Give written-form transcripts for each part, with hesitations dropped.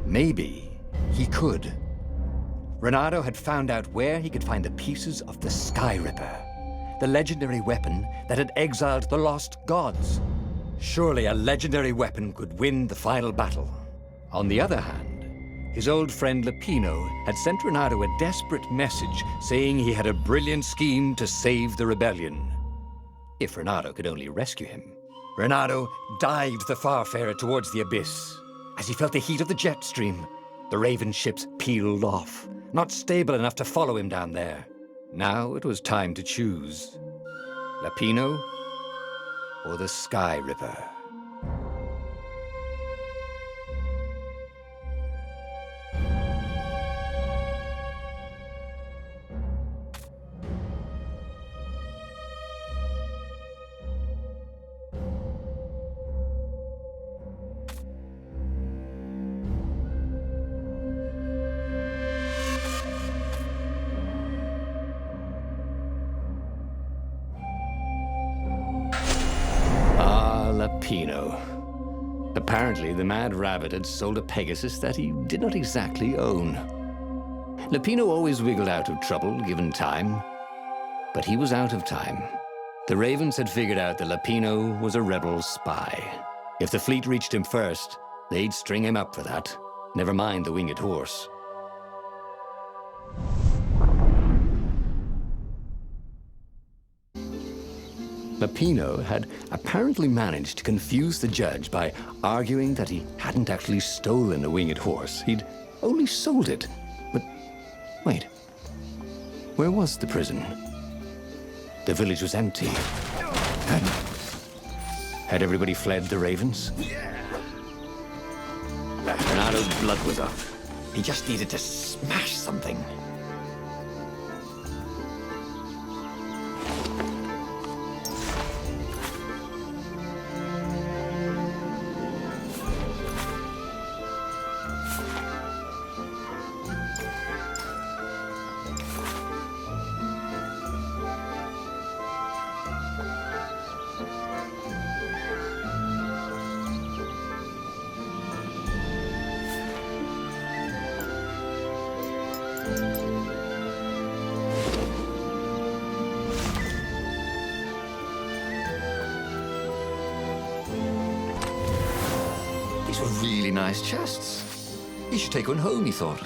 Maybe he could. Reynardo had found out where he could find the pieces of the Sky Ripper, the legendary weapon that had exiled the lost gods. Surely a legendary weapon could win the final battle. On the other hand, his old friend Lupino had sent Reynardo a desperate message saying he had a brilliant scheme to save the rebellion. If Reynardo could only rescue him. Reynardo dived the Farfarer towards the abyss. As he felt the heat of the jet stream, the Raven ships peeled off, not stable enough to follow him down there. Now it was time to choose. Lupino or the Sky Ripper? Lupino. Apparently, the Mad Rabbit had sold a Pegasus that he did not exactly own. Lupino always wiggled out of trouble, given time. But he was out of time. The Ravens had figured out that Lupino was a rebel spy. If the fleet reached him first, they'd string him up for that. Never mind the winged horse. Lupino had apparently managed to confuse the judge by arguing that he hadn't actually stolen a winged horse. He'd only sold it. But wait, where was the prison? The village was empty. Had everybody fled the Ravens? Reynardo's blood was up. He just needed to smash something. These were really nice chests. He should take one home, he thought.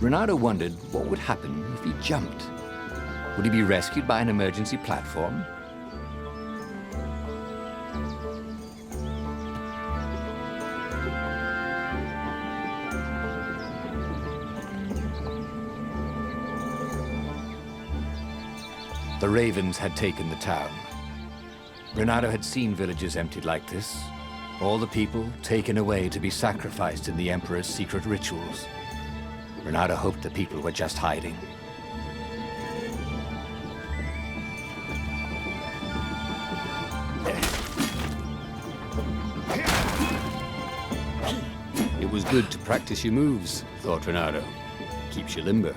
Reynardo wondered what would happen if he jumped. Would he be rescued by an emergency platform? The Ravens had taken the town. Reynardo had seen villages emptied like this. All the people taken away to be sacrificed in the Emperor's secret rituals. Reynardo hoped the people were just hiding. It was good to practice your moves, thought Reynardo. Keeps you limber.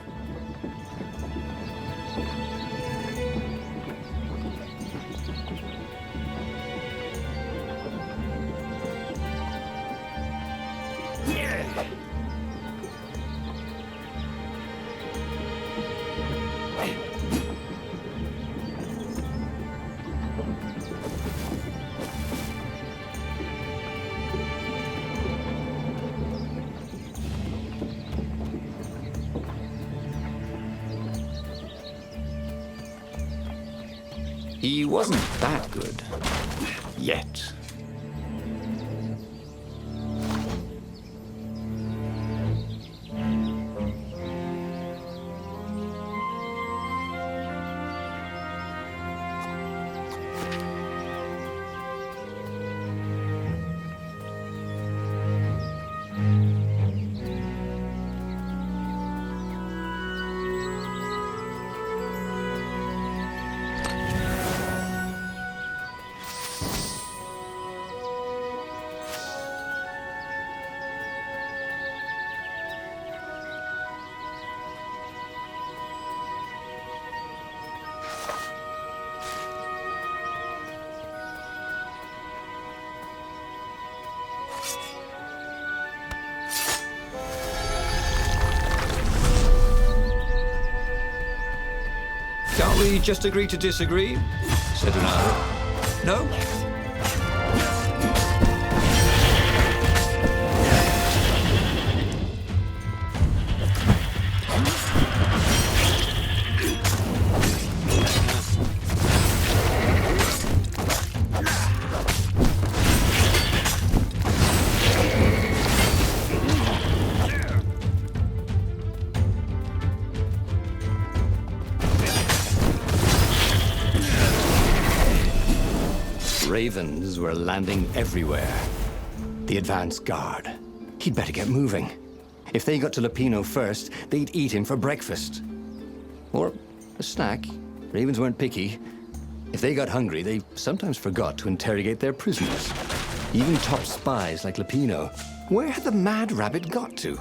He wasn't that good. Yet. Can't we just agree to disagree? Said Reynado. No? Ravens were landing everywhere. The advance guard. He'd better get moving. If they got to Lupino first, they'd eat him for breakfast. Or a snack. Ravens weren't picky. If they got hungry, they sometimes forgot to interrogate their prisoners. Even top spies like Lupino. Where had the mad rabbit got to?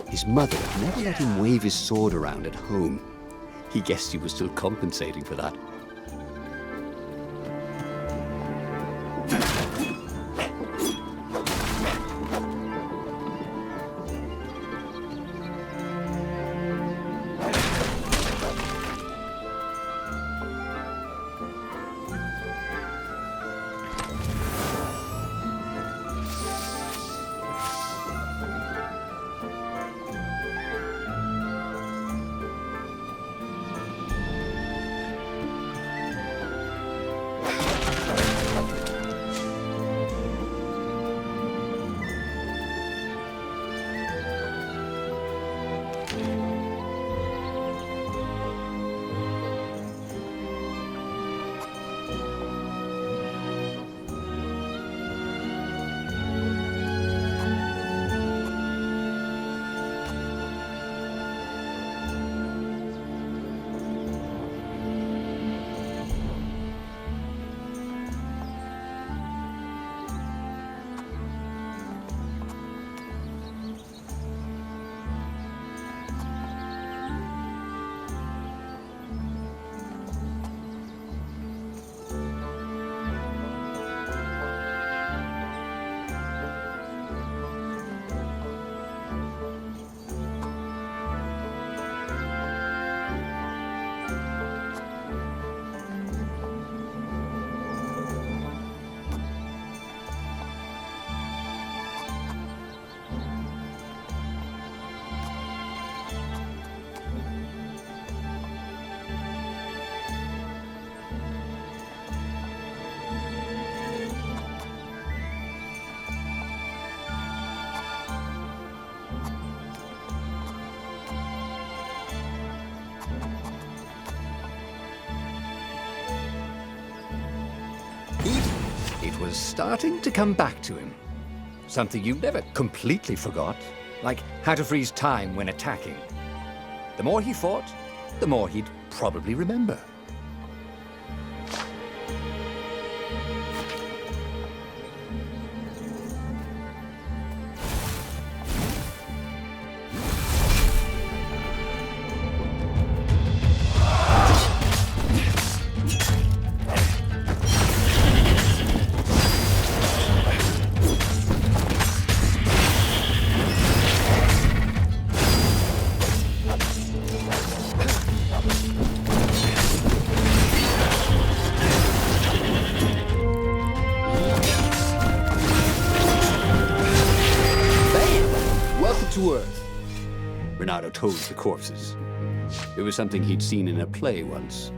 His mother never let him wave his sword around at home. He guessed he was still compensating for that. It was starting to come back to him. Something you never completely forgot, like how to freeze time when attacking. The more he fought, the more he'd probably remember. To Earth. Reynado told the corpses. It was something he'd seen in a play once.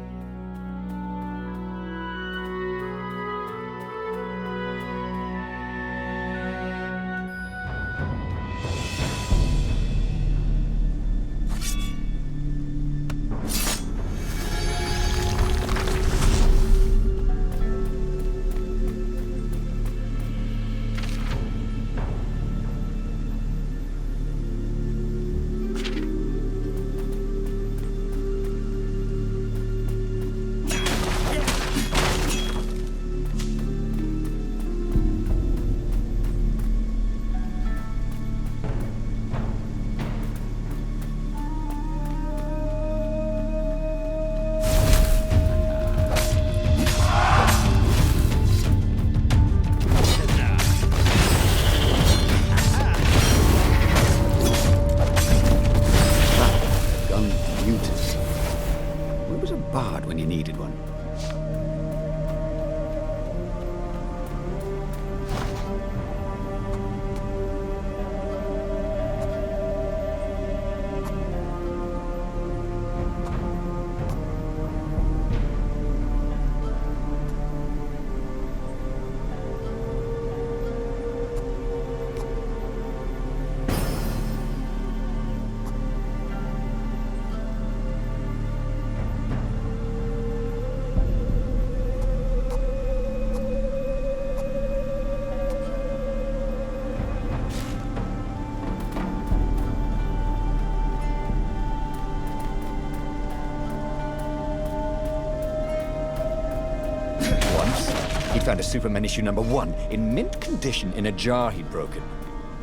He'd found a Superman issue #1 in mint condition in a jar he'd broken.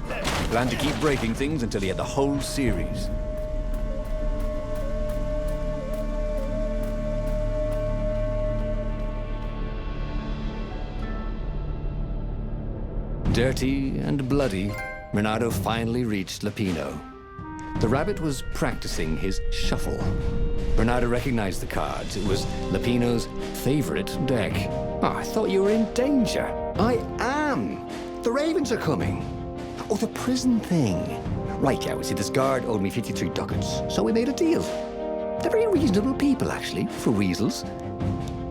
He planned to keep breaking things until he had the whole series. Dirty and bloody, Renato finally reached Lupino. The rabbit was practicing his shuffle. Renato recognized the cards. It was Lupino's favorite deck. Oh, I thought you were in danger. I am. The Ravens are coming. Oh, the prison thing. Right, yeah, see, this guard owed me 53 ducats, so we made a deal. They're very reasonable people, actually, for weasels.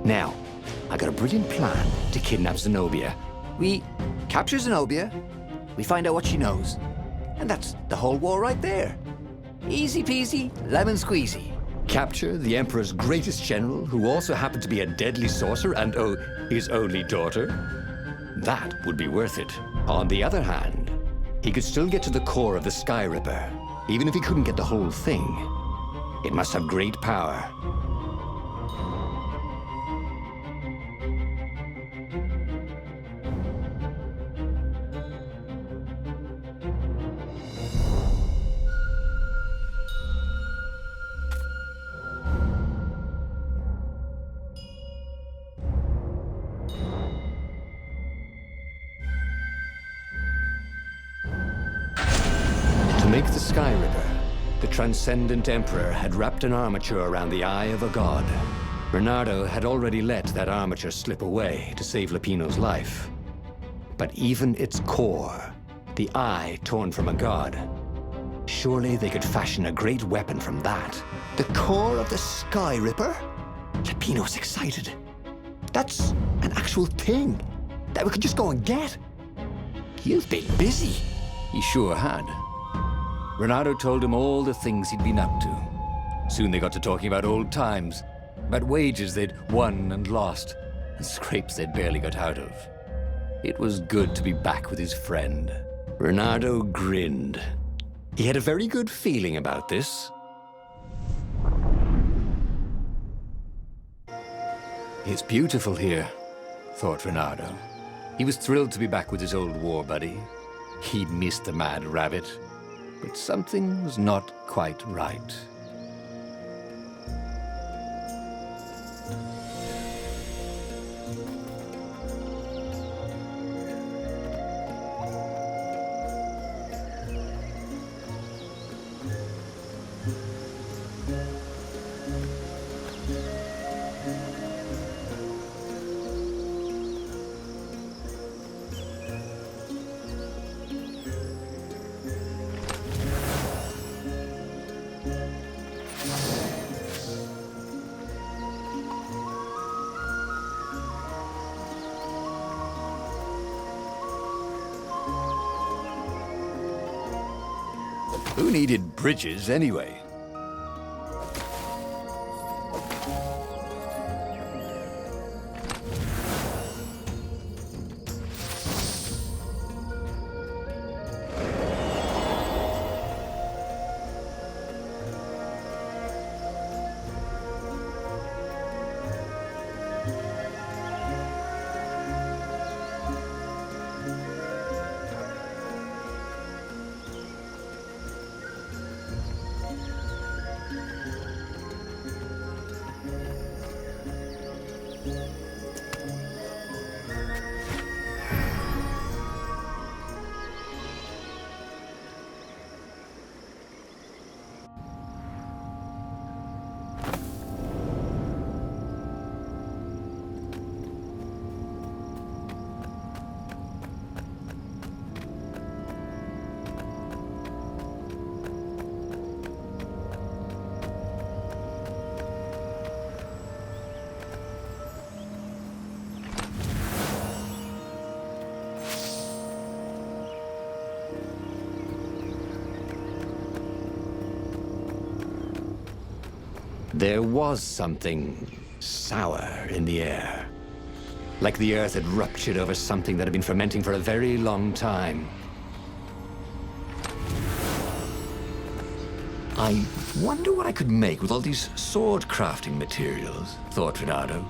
Now, I got a brilliant plan to kidnap Zenobia. We capture Zenobia, we find out what she knows, and that's the whole war right there. Easy peasy, lemon squeezy. Capture the Emperor's greatest general, who also happened to be a deadly sorcerer and, oh, his only daughter? That would be worth it. On the other hand, he could still get to the core of the Sky Ripper, even if he couldn't get the whole thing. It must have great power. To make the Sky Ripper, the transcendent Emperor had wrapped an armature around the eye of a god. Bernardo had already let that armature slip away to save Lupino's life. But even its core, the eye torn from a god, surely they could fashion a great weapon from that. The core of the Sky Ripper? Lupino was excited. That's an actual thing that we could just go and get. You've been busy. He sure had. Renato told him all the things he'd been up to. Soon they got to talking about old times, about wages they'd won and lost, and scrapes they'd barely got out of. It was good to be back with his friend. Renato grinned. He had a very good feeling about this. It's beautiful here, thought Renato. He was thrilled to be back with his old war buddy. He'd missed the mad rabbit. But something was not quite right. Who needed bridges anyway? There was something sour in the air. Like the earth had ruptured over something that had been fermenting for a very long time. I wonder what I could make with all these sword crafting materials, thought Renato.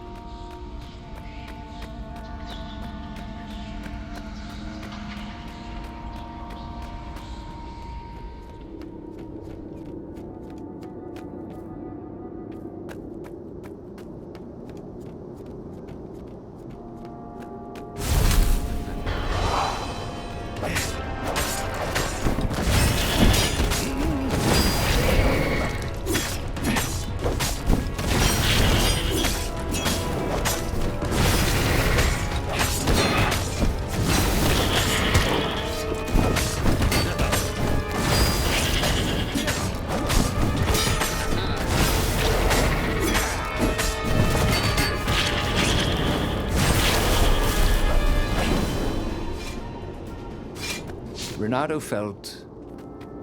Renato felt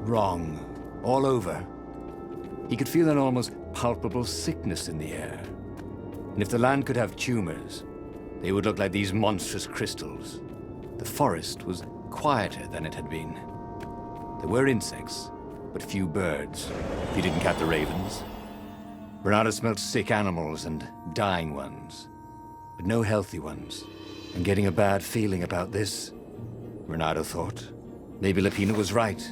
wrong all over. He could feel an almost palpable sickness in the air. And if the land could have tumors, they would look like these monstrous crystals. The forest was quieter than it had been. There were insects, but few birds, if you didn't count the ravens. Renato smelled sick animals and dying ones, but no healthy ones. And getting a bad feeling about this, Renato thought. Maybe Lupino was right.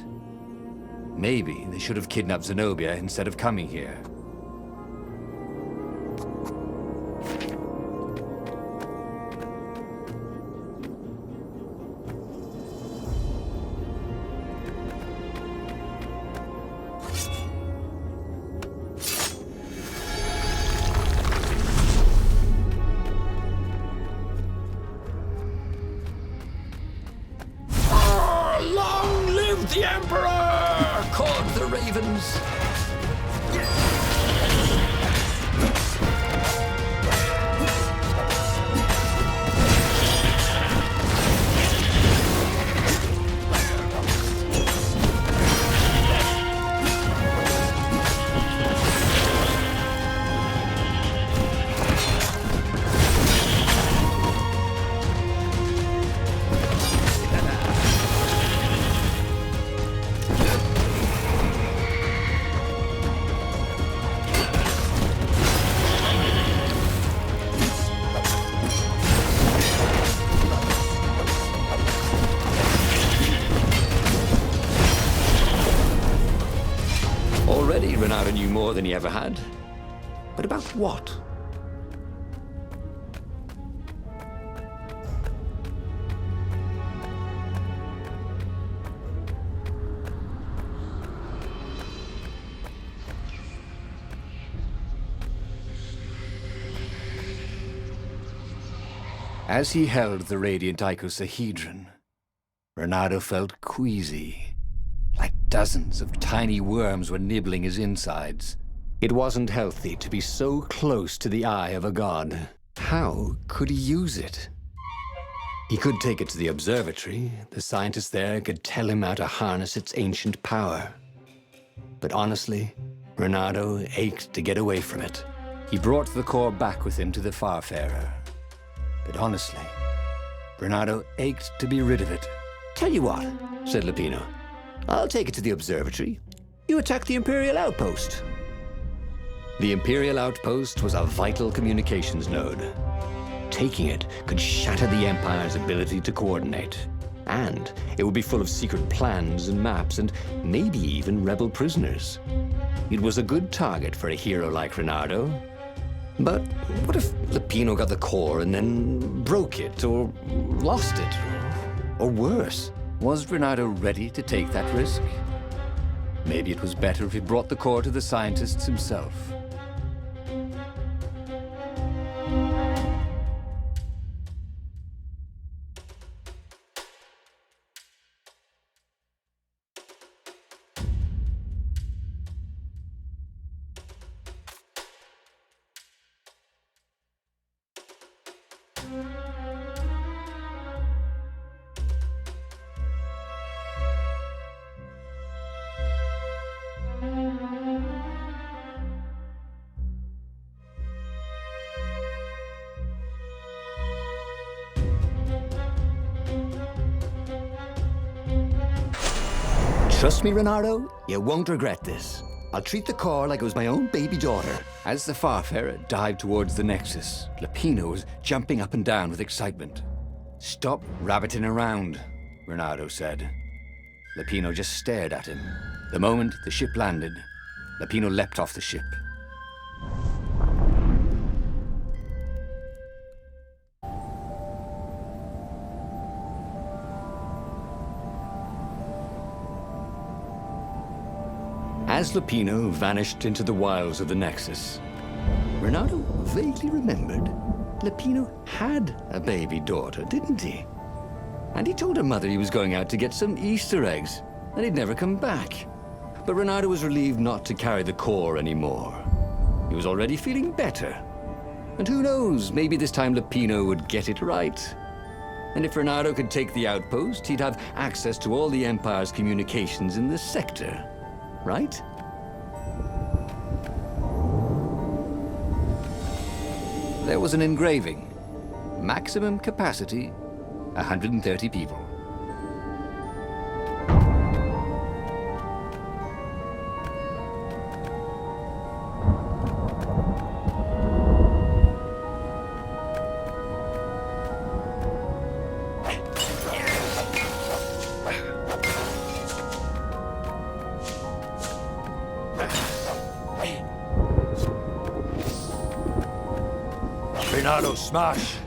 Maybe they should have kidnapped Zenobia instead of coming here. The Emperor! Called the ravens. Already, Renato knew more than he ever had. But about what? As he held the radiant icosahedron, Renato felt queasy. Like dozens of tiny worms were nibbling his insides. It wasn't healthy to be so close to the eye of a god. How could he use it? He could take it to the observatory. The scientists there could tell him how to harness its ancient power. But honestly, Renato ached to get away from it. He brought the core back with him to the Farfarer. But honestly, Renato ached to be rid of it. Tell you what, said Lupino. I'll take it to the observatory. You attack the Imperial outpost. The Imperial outpost was a vital communications node. Taking it could shatter the Empire's ability to coordinate. And it would be full of secret plans and maps and maybe even rebel prisoners. It was a good target for a hero like Renato. But what if Lupino got the core and then broke it or lost it? Or worse? Was Renato ready to take that risk? Maybe it was better if he brought the core to the scientists himself. Trust me, Renato, you won't regret this. I'll treat the core like it was my own baby daughter. As the Farfarer dived towards the Nexus, Lupino was jumping up and down with excitement. Stop rabbiting around, Renato said. Lupino just stared at him. The moment the ship landed, Lupino leapt off the ship. As Lupino vanished into the wilds of the Nexus, Renato vaguely remembered Lupino had a baby daughter, didn't he? And he told her mother he was going out to get some Easter eggs, and he'd never come back. But Renato was relieved not to carry the core anymore. He was already feeling better. And who knows, maybe this time Lupino would get it right. And if Renato could take the outpost, he'd have access to all the Empire's communications in this sector. Right? There was an engraving. Maximum capacity, 130 people. Renato, smash!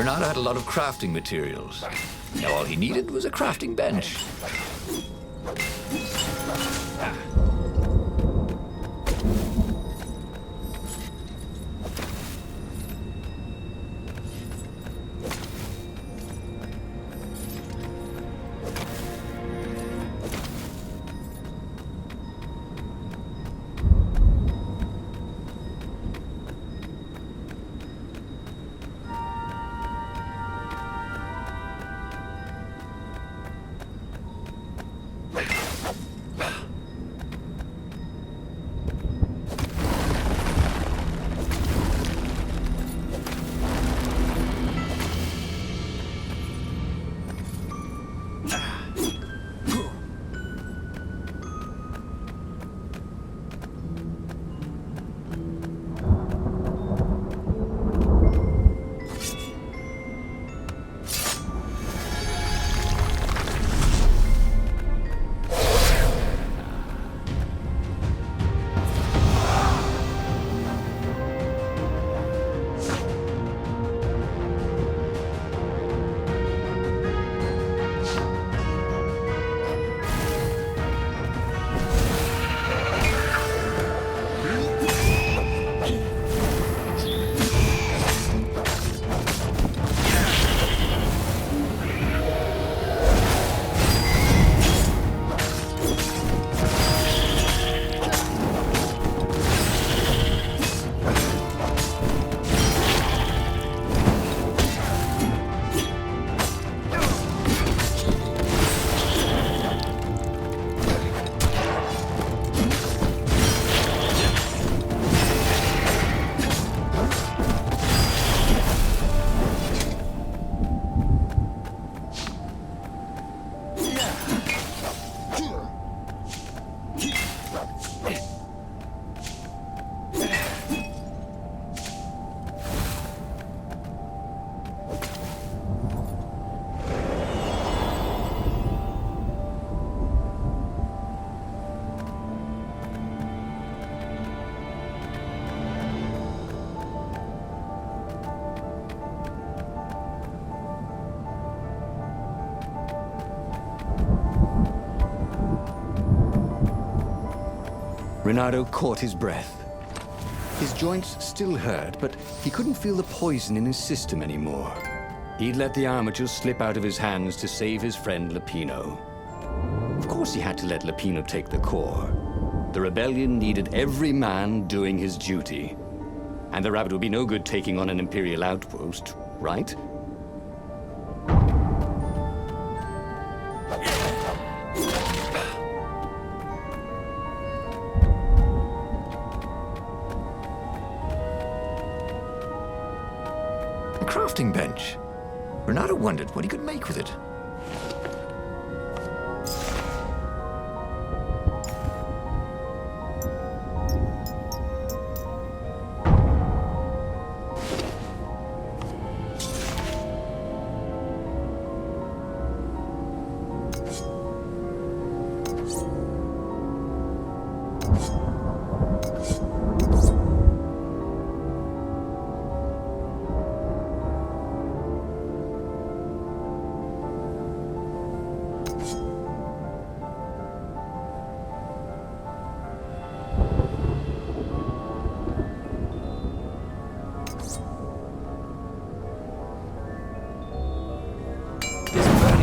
Renato had a lot of crafting materials. Now all he needed was a crafting bench. Renato caught his breath. His joints still hurt, but he couldn't feel the poison in his system anymore. He'd let the armature slip out of his hands to save his friend Lupino. Of course he had to let Lupino take the core. The rebellion needed every man doing his duty. And the rabbit would be no good taking on an Imperial outpost, right? A crafting bench. Renato wondered what he could make with it.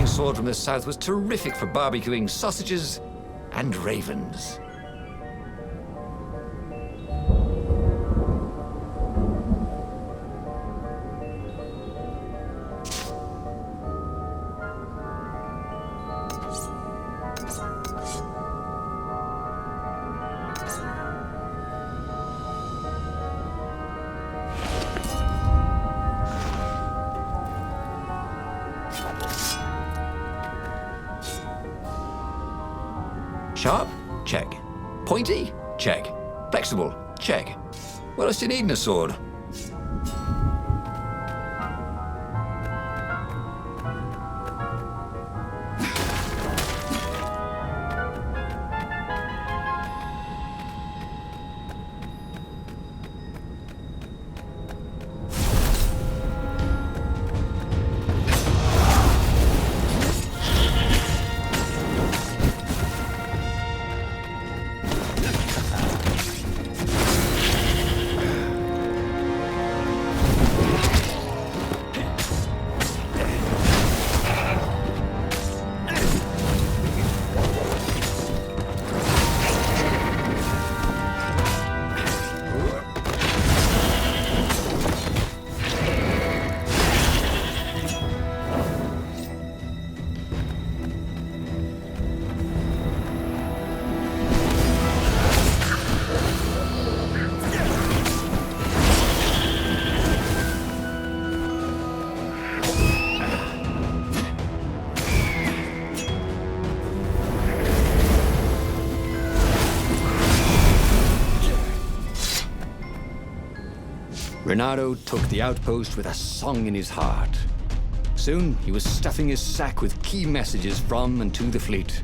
Sword from the south was terrific for barbecuing sausages and ravens. Sharp? Check. Pointy? Check. Flexible? Check. What else do you need in a sword? Renato took the outpost with a song in his heart. Soon, he was stuffing his sack with key messages from and to the fleet.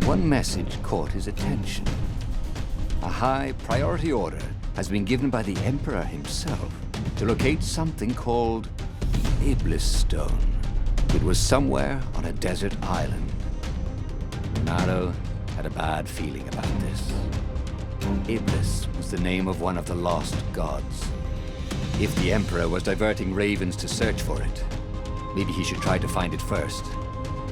One message caught his attention. A high priority order has been given by the Emperor himself to locate something called the Iblis Stone. It was somewhere on a desert island. Renato had a bad feeling about this. Iblis was the name of one of the lost gods. If the Emperor was diverting ravens to search for it, maybe he should try to find it first.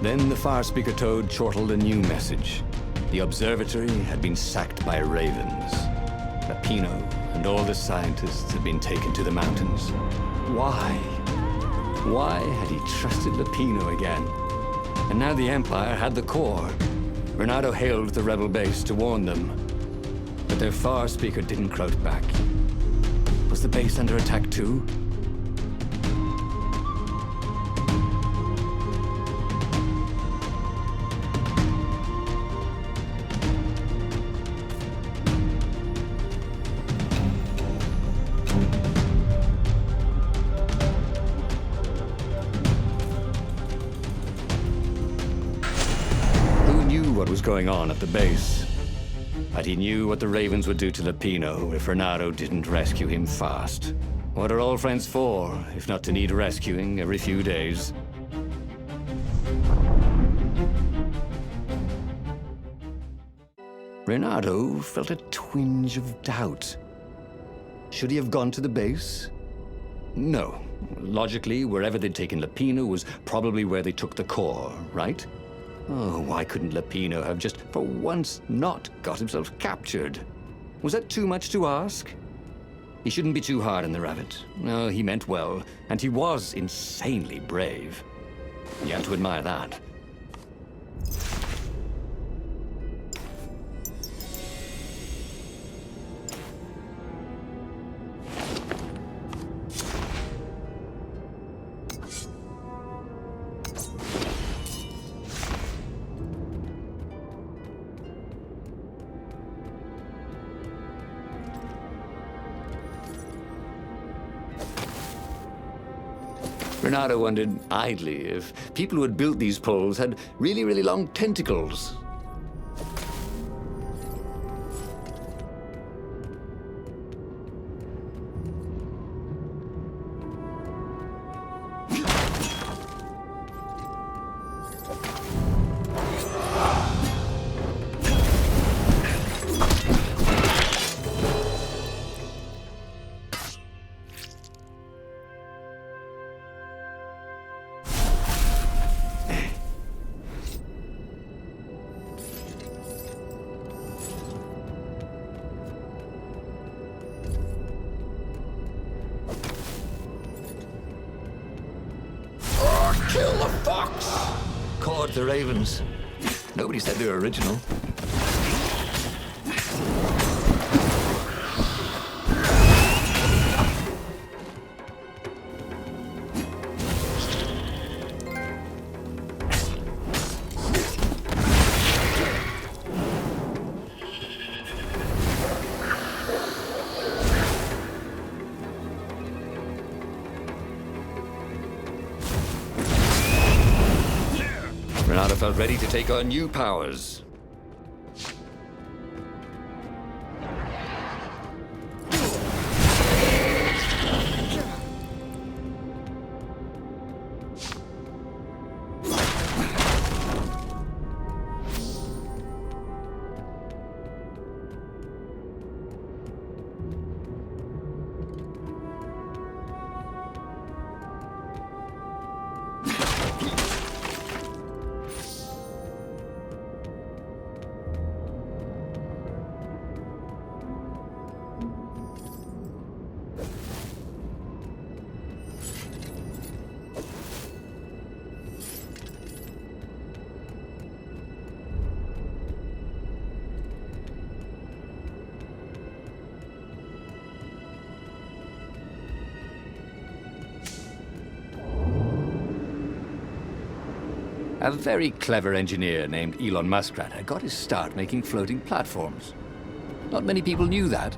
Then the far speaker toad chortled a new message. The observatory had been sacked by ravens. Lupino and all the scientists had been taken to the mountains. Why? Why had he trusted Lupino again? And now the Empire had the core. Renato hailed the rebel base to warn them, but their far speaker didn't crowd back. Was the base under attack too? Who knew what was going on at the base? But he knew what the ravens would do to Lupino if Renato didn't rescue him fast. What are old friends for, if not to need rescuing every few days? Renato felt a twinge of doubt. Should he have gone to the base? No. Logically, wherever they'd taken Lupino was probably where they took the core, right? Oh, why couldn't Lupino have just, for once, not got himself captured? Was that too much to ask? He shouldn't be too hard on the rabbit. No, he meant well, and he was insanely brave. You have to admire that. Renato wondered idly if people who had built these poles had really, really long tentacles. Kill the fox! Caught the ravens. Nobody said they were original. Renato felt ready to take on new powers. A very clever engineer named Elon Muskrat had got his start making floating platforms. Not many people knew that.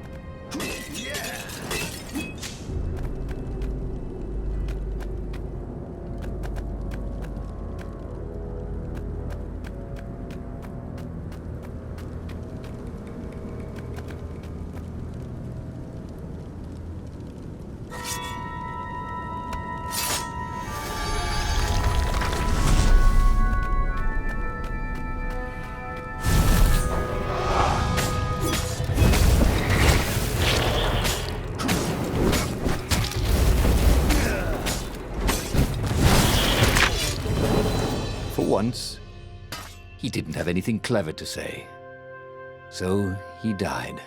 For once, he didn't have anything clever to say. So he died.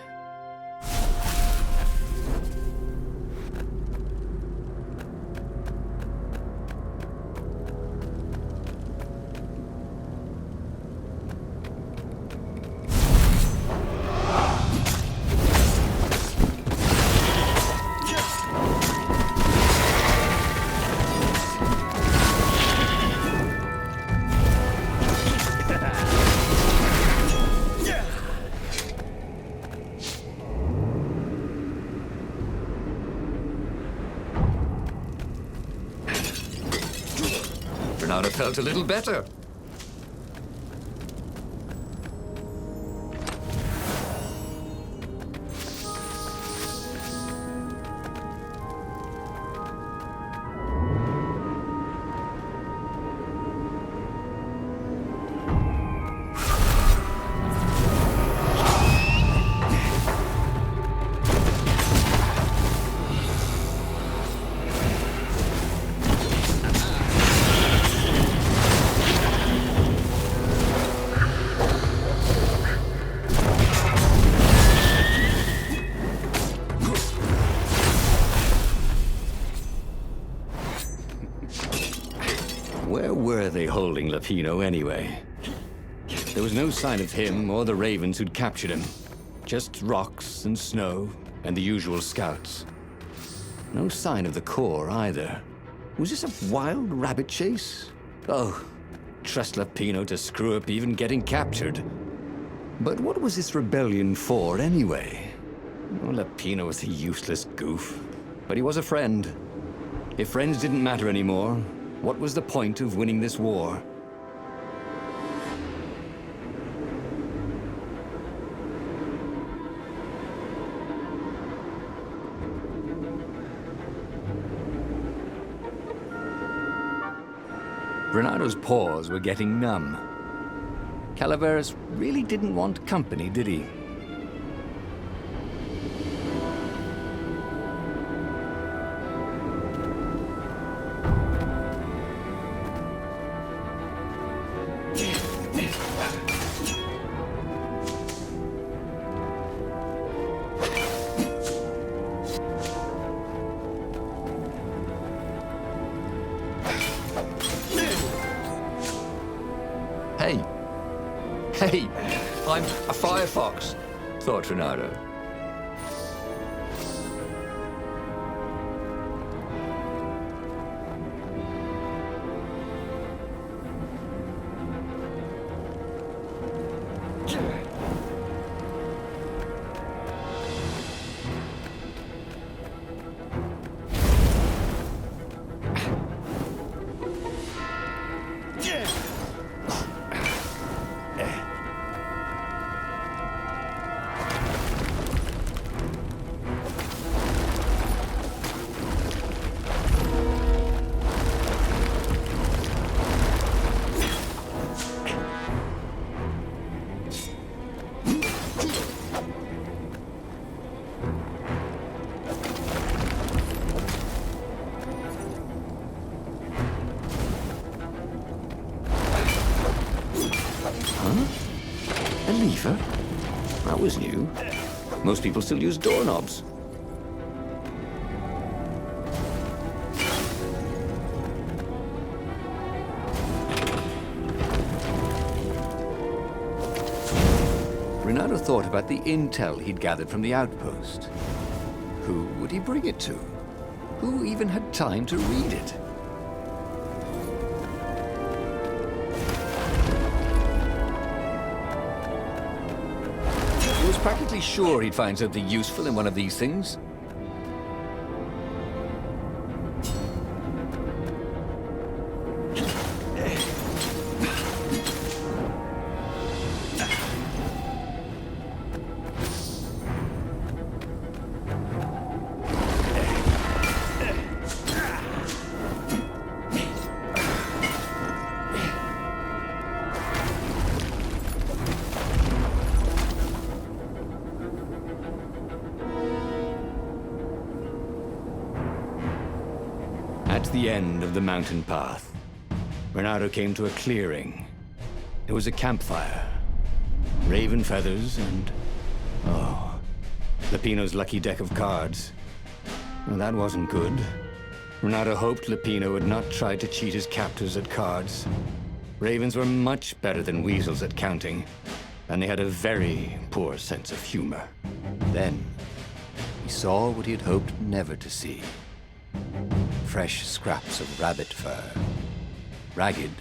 Renato felt a little better. were they holding Lupino anyway? There was no sign of him or the ravens who'd captured him. Just rocks and snow and the usual scouts. No sign of the core either. Was this a wild rabbit chase? Oh, trust Lupino to screw up even getting captured. But what was this rebellion for anyway? Well, Lupino was a useless goof, but he was a friend. If friends didn't matter anymore, what was the point of winning this war? Renado's paws were getting numb. Calaveras really didn't want company, did he? Hey, I'm a firefox, thought Reynardo. A lever? That was new. Most people still use doorknobs. Reynardo thought about the intel he'd gathered from the outpost. Who would he bring it to? Who even had time to read it? He was practically sure he'd find something useful in one of these things. At the end of the mountain path, Reynardo came to a clearing. There was a campfire, raven feathers, and... oh, Lupino's lucky deck of cards. Well, that wasn't good. Reynardo hoped Lupino would not try to cheat his captors at cards. Ravens were much better than weasels at counting, and they had a very poor sense of humor. Then, he saw what he had hoped never to see. Fresh scraps of rabbit fur. Ragged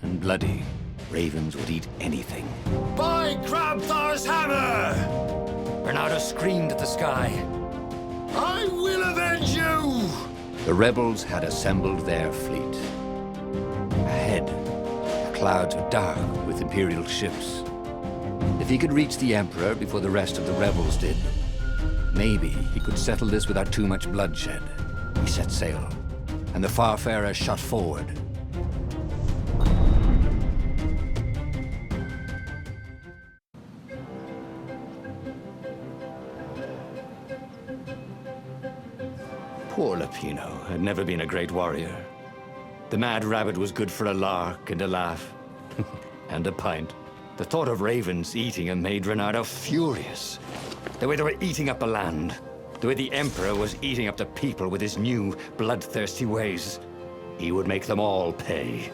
and bloody, ravens would eat anything. By Grabthar's hammer! Reynardo screamed at the sky. I will avenge you! The rebels had assembled their fleet. Ahead, the clouds were dark with Imperial ships. If he could reach the Emperor before the rest of the rebels did, maybe he could settle this without too much bloodshed. He set sail, and the Farfarer shot forward. Poor Lupino had never been a great warrior. The mad rabbit was good for a lark and a laugh, and a pint. The thought of ravens eating him made Reynardo furious. The way they were eating up the land. The way the Emperor was eating up the people with his new, bloodthirsty ways. He would make them all pay.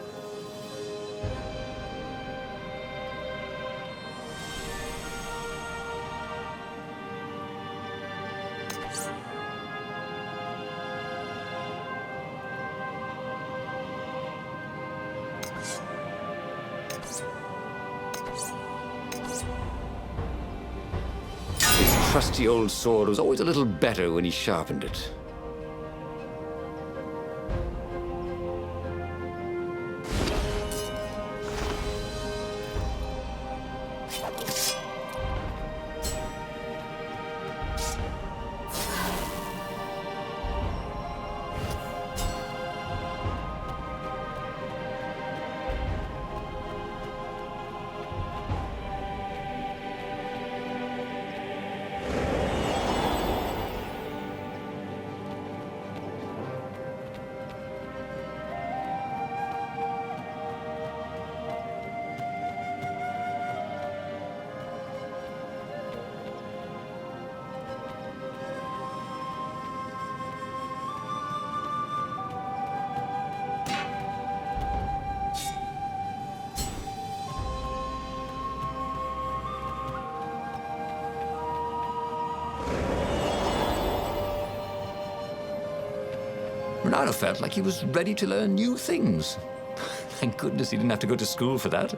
trusty old sword was always a little better when he sharpened it. Reunited felt like he was ready to learn new things. Thank goodness he didn't have to go to school for that.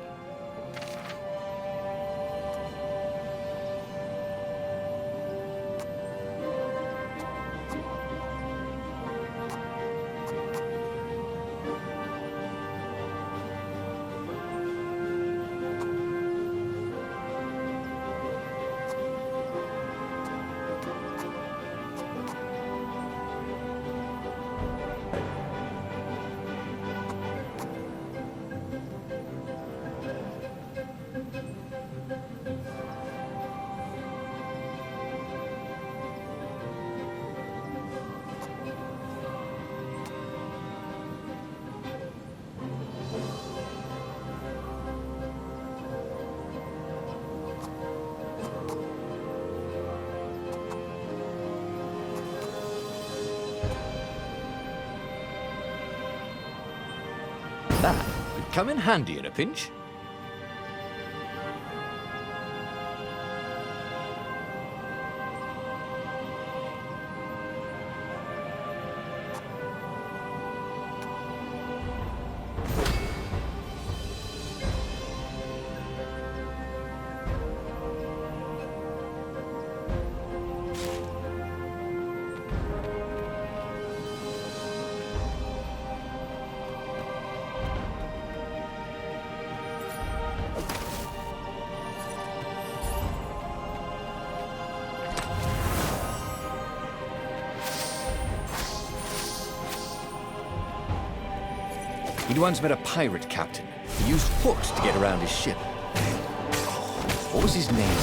That could come in handy in a pinch. He'd once met a pirate captain who used hooks to get around his ship. What was his name?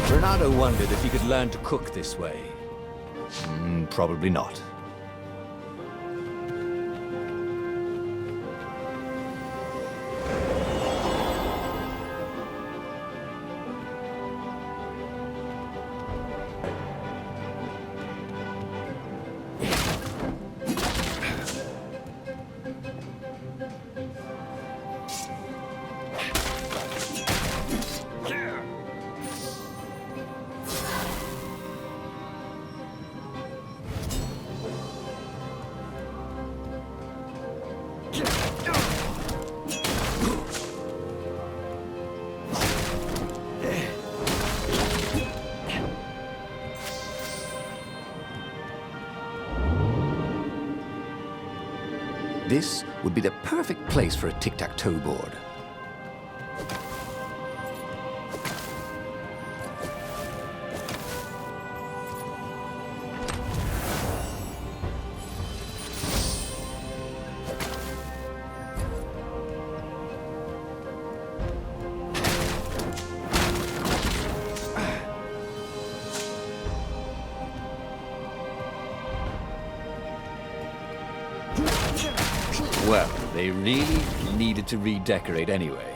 Reunited wondered if he could learn to cook this way. Probably not. This would be the perfect place for a tic-tac-toe board. Well, they really needed to redecorate anyway.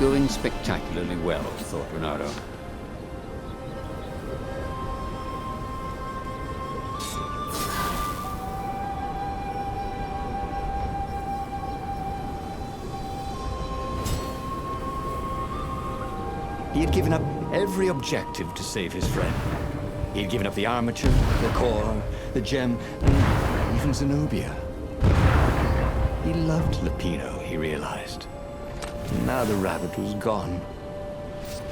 Going spectacularly well, thought Renato. He had given up every objective to save his friend. He had given up the armature, the core, the gem, and even Zenobia. He loved Lupino, he realized. Now the rabbit was gone.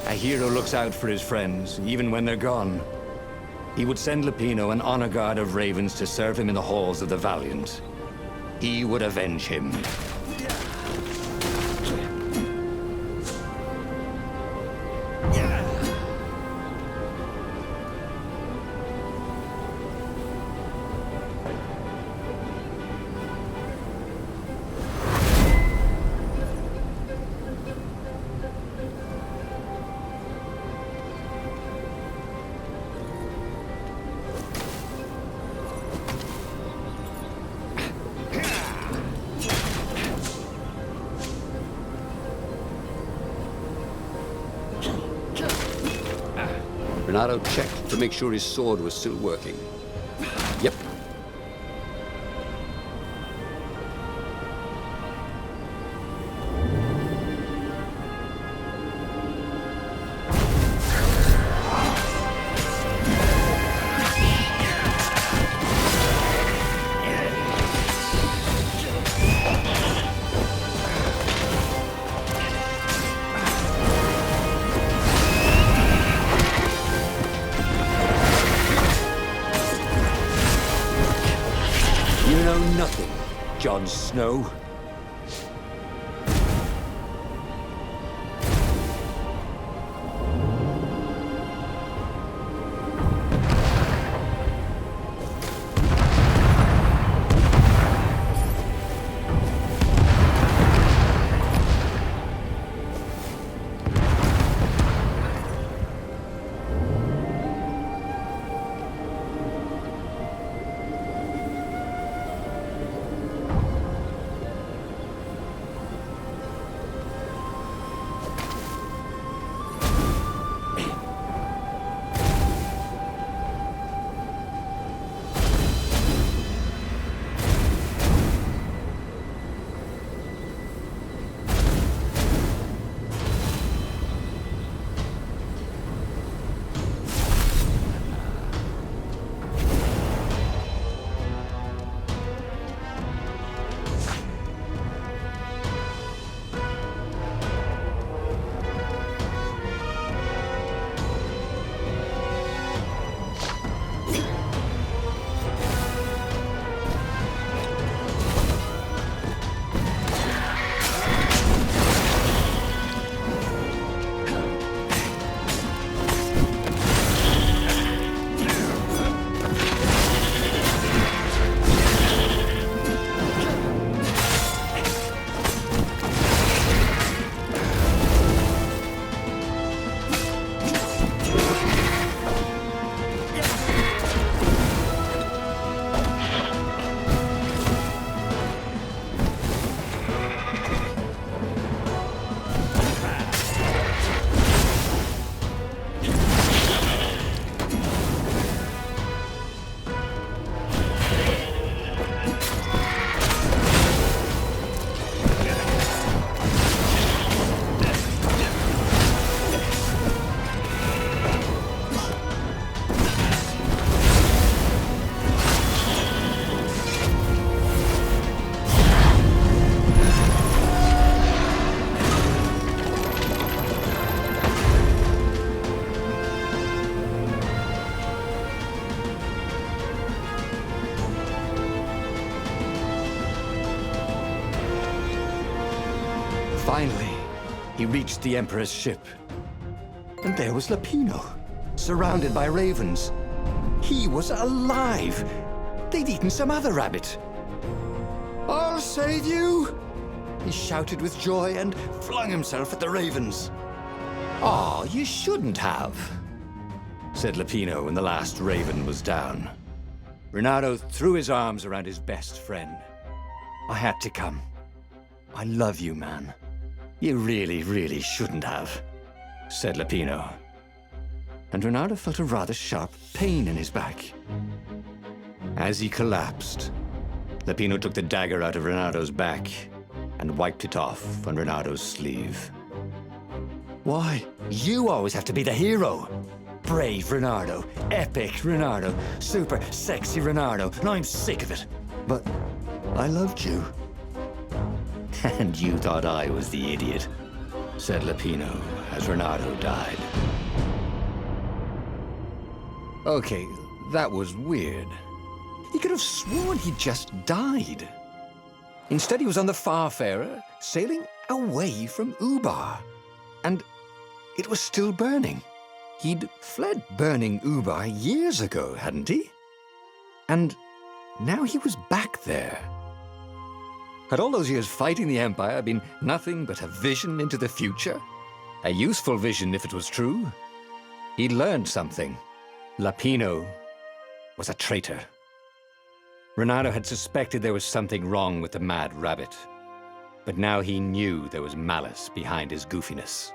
A hero looks out for his friends, even when they're gone. He would send Lupino an honor guard of ravens to serve him in the halls of the Valiant. He would avenge him. Renato checked to make sure his sword was still working. Yep. Nothing, Jon Snow. Finally, he reached the Emperor's ship. And there was Lupino, surrounded by ravens. He was alive! They'd eaten some other rabbit. "I'll save you!" he shouted with joy and flung himself at the ravens. "Aw, you shouldn't have," said Lupino when the last raven was down. Reynardo threw his arms around his best friend. "I had to come. I love you, man." "You really, really shouldn't have," said Lupino. And Reynardo felt a rather sharp pain in his back. As he collapsed, Lupino took the dagger out of Reynardo's back and wiped it off on Reynardo's sleeve. "Why, you always have to be the hero. Brave Reynardo, epic Reynardo, super sexy Reynardo, and I'm sick of it. But I loved you." "And you thought I was the idiot," said Lupino as Reynardo died. Okay, that was weird. He could have sworn he just died. Instead, he was on the Farfarer, sailing away from Ubar. And it was still burning. He'd fled burning Ubar years ago, hadn't he? And now he was back there. Had all those years fighting the Empire been nothing but a vision into the future? A useful vision if it was true. He'd learned something. Lupino was a traitor. Reynardo had suspected there was something wrong with the mad rabbit. But now he knew there was malice behind his goofiness.